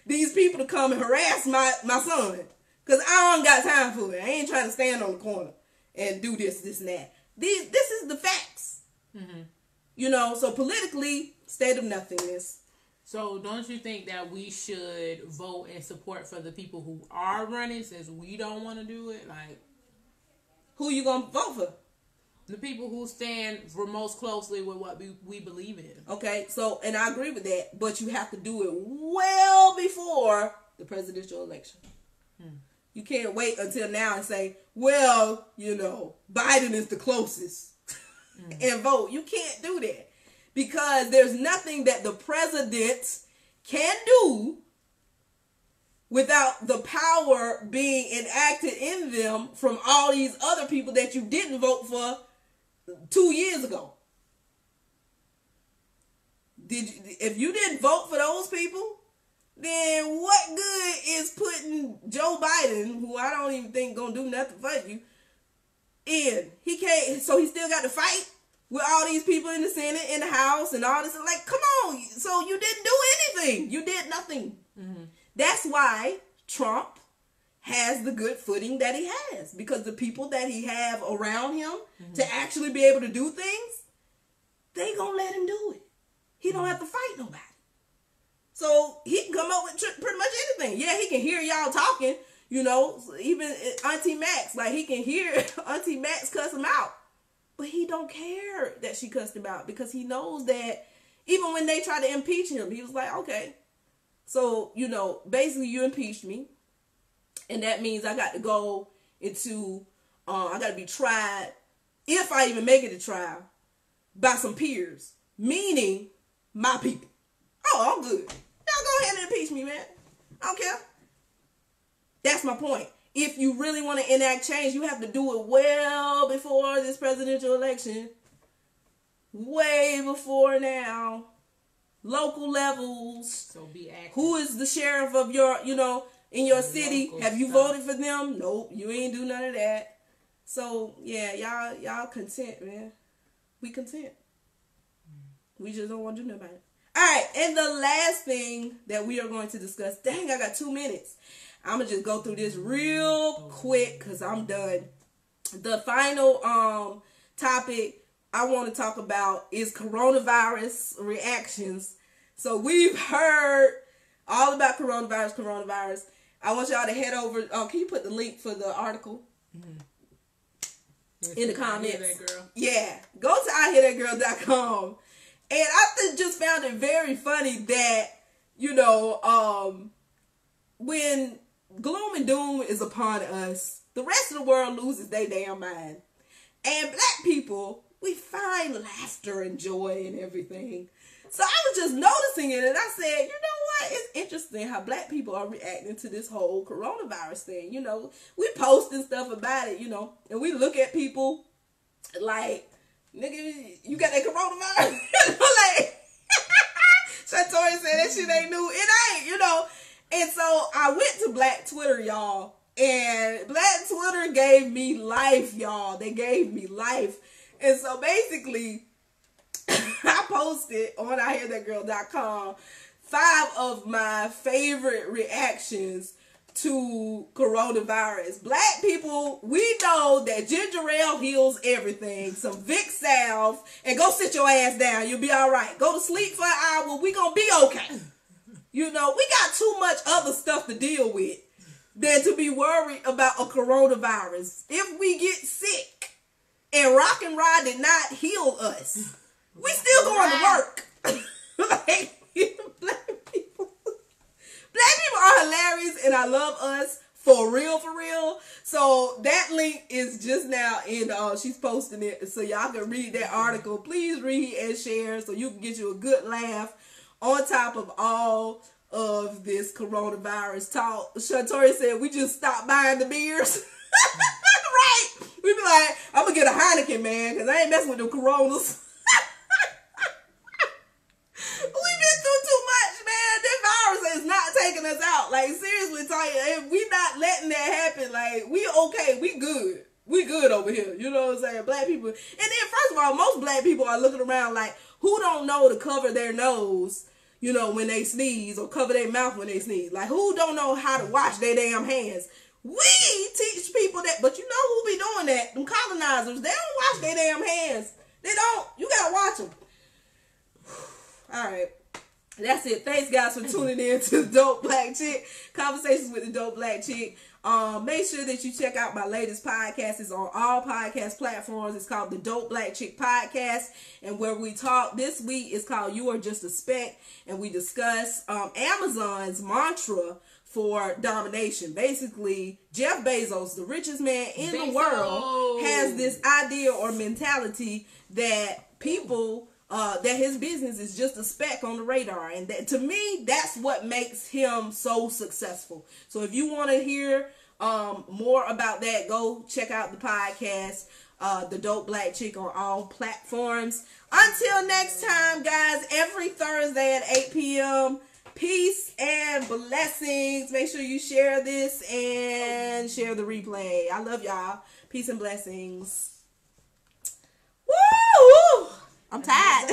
these people to come and harass my son. Because I don't got time for it. I ain't trying to stand on the corner and do this and that. This is the facts. Mm-hmm. You know, so politically, state of nothingness. So don't you think that we should vote and support for the people who are running since we don't want to do it? Like, who you going to vote for? The people who stand for most closely with what we believe in. Okay, so, and I agree with that, but you have to do it well before the presidential election. You can't wait until now and say, well, you know, Biden is the closest and vote. You can't do that because there's nothing that the president can do without the power being enacted in them from all these other people that you didn't vote for 2 years ago. If you didn't vote for those people, then what good is putting Joe Biden, who I don't even think gonna do nothing for you, in? He can't, so he still got to fight with all these people in the Senate, in the House, and all this. Like, come on. So you didn't do anything. You did nothing. Mm-hmm. That's why Trump has the good footing that he has, because the people that he have around him to actually be able to do things, they gonna let him do it. He don't have to fight nobody. So he can come up with pretty much anything. Yeah, he can hear y'all talking, you know, even Auntie Max, like he can hear Auntie Max cuss him out. But he don't care that she cussed him out because he knows that even when they try to impeach him, he was like, okay. So, you know, basically you impeached me. And that means I got to go into, I got to be tried, if I even make it to trial, by some peers. Meaning, my people. Oh, I'm good. Y'all go ahead and impeach me, man. I don't care. That's my point. If you really want to enact change, you have to do it well before this presidential election. Way before now. Local levels. So be active. Who is the sheriff of your, you know, in your city? Have you voted for them? Nope, you ain't do none of that. So yeah, y'all content, man. We content. We just don't want to do nothing about it. All right, and the last thing that we are going to discuss. Dang, I got 2 minutes. I'm gonna just go through this real quick because I'm done. The final topic I want to talk about is coronavirus reactions. So we've heard all about coronavirus. I want y'all to head over. Can you put the link for the article in the comments? Yeah, go to IHearThatGirl.com. And I just found it very funny that, you know, when gloom and doom is upon us, the rest of the world loses their damn mind. And black people, we find laughter and joy and everything. So I was just noticing it, and I said, you know what? It's interesting how black people are reacting to this whole coronavirus thing. You know, we posting stuff about it, you know, and we look at people like, nigga, you got that coronavirus? Like, Shatoya said that shit ain't new. It ain't, you know. And so I went to Black Twitter, y'all, and Black Twitter gave me life, y'all. They gave me life. And so basically, I posted on IHearThatGirl.com 5 of my favorite reactions to coronavirus. Black people, we know that ginger ale heals everything. Some Vic salve, and go sit your ass down. You'll be all right. Go to sleep for an hour. We gonna be okay. You know, we got too much other stuff to deal with than to be worried about a coronavirus. If we get sick and Rock and Rod did not heal us, we still going to work. Like, black people are hilarious, and I love us for real, for real. So that link is just now in, she's posting it, so y'all can read that article. Please read and share so you can get you a good laugh on top of all of this coronavirus talk. Shantoria said we just stopped buying the beers. Right? We be like, I'm gonna get a Heineken, man, because I ain't messing with them Coronas. We've been through too much, man. That virus is not taking us out. Like, seriously, Tanya, we not letting that happen. Like, we okay. We good. We good over here. You know what I'm saying? Black people. And then, first of all, most black people are looking around like, who don't know to cover their nose, you know, when they sneeze, or cover their mouth when they sneeze? Like, who don't know how to wash their damn hands? We teach people that, but you know who be doing that? Them colonizers. They don't wash their damn hands. They don't. You gotta watch them. All right. That's it. Thanks, guys, for tuning in to the Dope Black Chick. Conversations with the Dope Black Chick. Make sure that you check out my latest podcast. It's on all podcast platforms. It's called the Dope Black Chick Podcast. And where we talk this week is called You Are Just a Speck. And we discuss Amazon's mantra for domination. Basically, Jeff Bezos, the richest man in the world, has this idea or mentality that people... that his business is just a speck on the radar. And that, to me, that's what makes him so successful. So if you want to hear more about that, go check out the podcast, The Dope Black Chick, on all platforms. Until next time, guys, every Thursday at 8 p.m., peace and blessings. Make sure you share this and share the replay. I love y'all. Peace and blessings. Woo! I'm tired.